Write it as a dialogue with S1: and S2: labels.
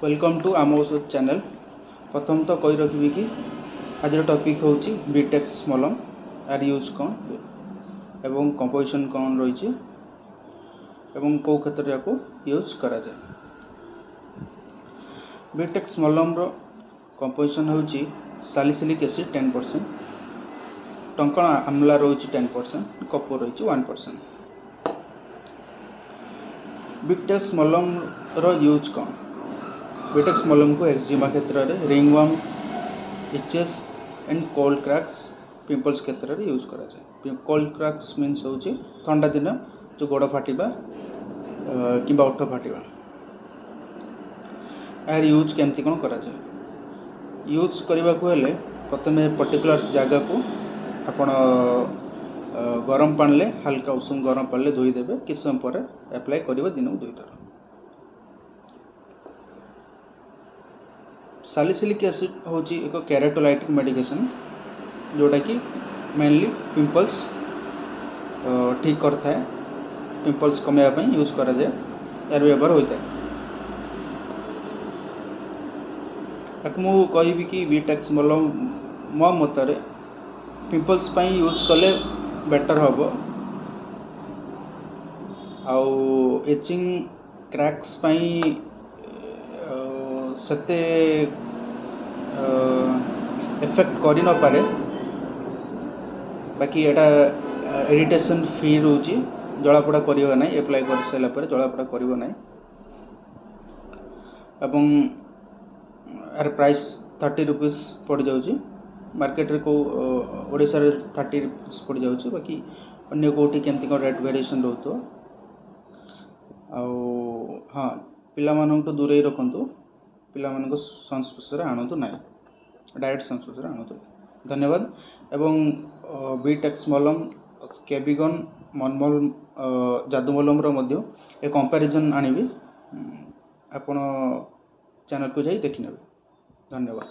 S1: Welcome to आम औषध channel. प्रथम तो कही रखी कि आज टॉपिक हूँ B-TEX मलम यार यूज कौन एवं कंपोजिशन कौन रही एवं कौ क्षेत्र या यूज करा जाए। B-TEX मलम रो कंपोजिशन हूँ सालिसिलिक एसिड 10%, टंकण आमला रही 10%, कपूर रही 1%। B-TEX मलम रो यूज कौन? B-TEX मलम को एक्जिमा क्षेत्र में ringworm, itches and cold cracks, pimples क्षेत्र में यूज करा जाए। कोल्ड क्रैक्स मीन्स हूँ ठंडा दिन जो गोड़ फाटिबा कि ओठ फाटिबा। यार यूज केमती कौन करा जाए? यूज करने को हेले प्रथम पर्टिकुलर जगह को आपण गरम पानी हल्का उषुम गरम पानी धोईदेवे। किस समय पर एप्लाई करिवे दिन को 2 थर। सालिसिलिक एसिड हूँ एक केराटोलाइटिक मेडिकेशन जोटा कि मेनली पिंपल्स ठीक करता है। पिंपल्स कमेवा यूज करा जाए। यार व्यवहार होता है। मुझे कहि कि B-TEX मलम मो मतर पिंपल्स यूज कले बेटर हम। आउ एचिंग क्रैक्स सेते इफेक्ट करि न पारे। बाकी एटा इरिटेशन फ्री रोची, जलापोड़ा करियो नै। एप्लाई कर सारा पर जलापोड़ा करियो नै। एवं यार प्राइस 30 रुपीस पड़ जाउची। मार्केट रे को ओडिसा रे 30 रुपीस पड़ जाउची। बाकी अन्य कोठी केमती को रेट वेरिएशन रहतो। आउ हाँ, पिला मानन तो दूरे रखंतु। पिला मानन को संस्पर्श रे आनंतु नै। डायरेक्ट संस्पर्श रे आनंतु। धन्यवाद। एवं B-TEX मलम केबिगन मनमल जादू मलम रो मध्य ए कंपैरिजन आनिबी। आपण चैनल को जाई देखि नेबे। धन्यवाद।